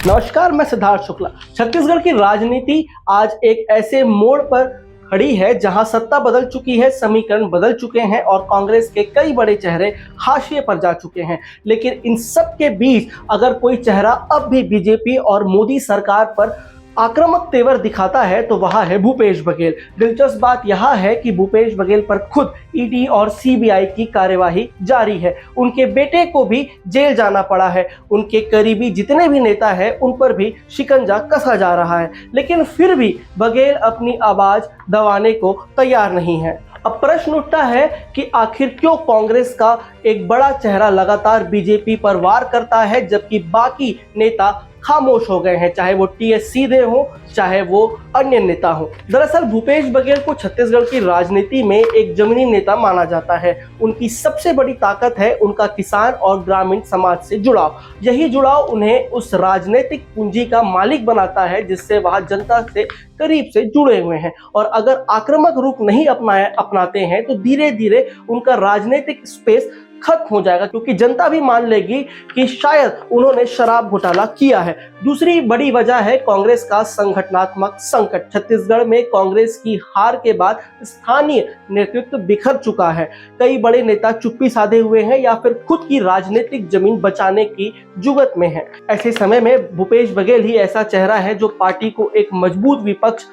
नमस्कार, मैं सिद्धार्थ शुक्ला। छत्तीसगढ़ की राजनीति आज एक ऐसे मोड़ पर खड़ी है जहां सत्ता बदल चुकी है, समीकरण बदल चुके हैं और कांग्रेस के कई बड़े चेहरे हाशिए पर जा चुके हैं। लेकिन इन सब के बीच अगर कोई चेहरा अब भी बीजेपी और मोदी सरकार पर आक्रामक तेवर दिखाता है तो वह है भूपेश बघेल। दिलचस्प बात यह है कि भूपेश बघेल पर खुद ईडी और सीबीआई की कार्यवाही जारी है। उनके बेटे को भी जेल जाना पड़ा है। उनके करीबी जितने भी नेता हैं उन पर भी शिकंजा कसा जा रहा है, लेकिन फिर भी बघेल अपनी आवाज दबाने को तैयार नहीं है। अब प्रश्न उठता है कि आखिर क्यों कांग्रेस का एक बड़ा चेहरा लगातार बीजेपी पर वार करता है जबकि बाकी नेता खामोश हो गए हैं, चाहे वो टीएस सीधे हो चाहे वो अन्य नेता हो। दरअसल भूपेश बघेल को छत्तीसगढ़ की राजनीति में एक जमीनी नेता माना जाता है। उनकी सबसे बड़ी ताकत है उनका किसान और ग्रामीण समाज से जुड़ाव। यही जुड़ाव उन्हें उस राजनीतिक पूंजी का मालिक बनाता है जिससे वह जनता से करीब से जुड़े हुए हैं, और अगर आक्रामक रूप नहीं अपनाते हैं तो धीरे धीरे उनका राजनीतिक स्पेस खत्म हो जाएगा, क्योंकि जनता भी मान लेगी कि शायद उन्होंने शराब घोटाला किया है। दूसरी बड़ी वजह है कांग्रेस का संगठनात्मक संकट। छत्तीसगढ़ में कांग्रेस की हार के बाद स्थानीय नेतृत्व बिखर चुका है। कई बड़े नेता चुप्पी साधे हुए हैं या फिर खुद की राजनीतिक जमीन बचाने की जुगत में है। ऐसे समय में भूपेश बघेल ही ऐसा चेहरा है जो पार्टी को एक मजबूत विपक्ष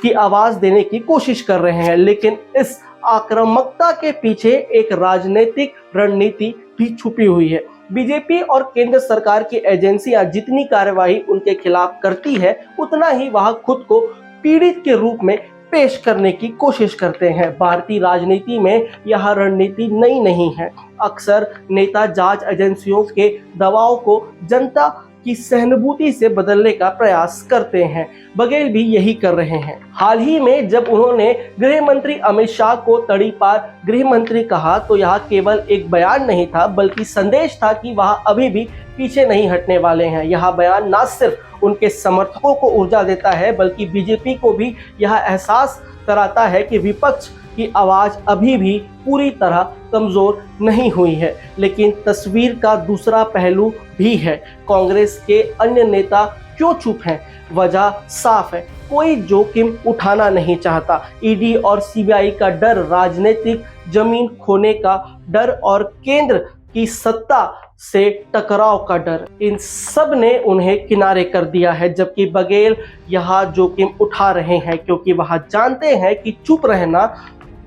की आवाज देने की कोशिश कर रहे हैं, लेकिन इस आक्रामकता के पीछे एक राजनीतिक रणनीति भी छुपी हुई है। बीजेपी और केंद्र सरकार की एजेंसियां जितनी कार्यवाही उनके खिलाफ करती है उतना ही वह खुद को पीड़ित के रूप में पेश करने की कोशिश करते हैं। भारतीय राजनीति में यह रणनीति नई नहीं है। अक्सर नेता जांच एजेंसियों के दबाव को जनता की सहानुभूति से बदलने का प्रयास करते हैं। बघेल भी यही कर रहे हैं। हाल ही में जब उन्होंने गृह मंत्री अमित शाह को तड़ीपार गृह मंत्री कहा तो यह केवल एक बयान नहीं था बल्कि संदेश था कि वह अभी भी पीछे नहीं हटने वाले हैं। यह बयान न सिर्फ उनके समर्थकों को ऊर्जा देता है बल्कि बीजेपी को भी यह एहसास कराता है कि विपक्ष की आवाज अभी भी पूरी तरह कमजोर नहीं हुई है। लेकिन तस्वीर का दूसरा पहलू भी है। कांग्रेस के अन्य नेता क्यों चुप हैं? वजह साफ है, कोई जोखिम उठाना नहीं चाहता। ईडी और सीबीआई का डर, राजनीतिक जमीन खोने का डर और केंद्र की सत्ता से टकराव का डर, इन सब ने उन्हें किनारे कर दिया है। जबकि बघेल यह जोखिम उठा रहे हैं क्योंकि वह जानते हैं कि चुप रहना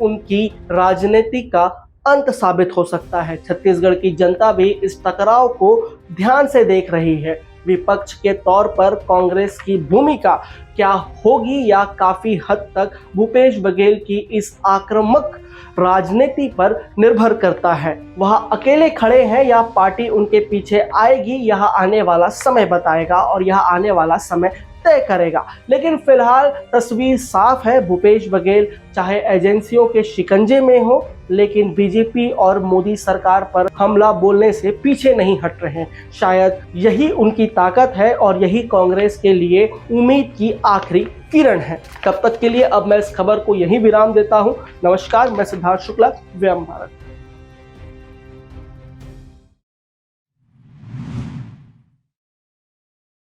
उनकी राजनीति का अंत साबित हो सकता है। छत्तीसगढ़ की जनता भी इस टकराव को ध्यान से देख रही है। विपक्ष के तौर पर कांग्रेस की भूमिका क्या होगी या काफी हद तक भूपेश बघेल की इस आक्रामक राजनीति पर निर्भर करता है। वह अकेले खड़े हैं या पार्टी उनके पीछे आएगी, यह आने वाला समय बताएगा और यह आने वाला समय तय करेगा। लेकिन फिलहाल तस्वीर साफ है, भूपेश बघेल चाहे एजेंसियों के शिकंजे में हो लेकिन बीजेपी और मोदी सरकार पर हमला बोलने से पीछे नहीं हट रहे हैं। शायद यही उनकी ताकत है और यही कांग्रेस के लिए उम्मीद की आखिरी किरण है। तब तक के लिए अब मैं इस खबर को यहीं विराम देता हूं। नमस्कार, मैं सिद्धार्थ शुक्ला, व्यायाम भारत।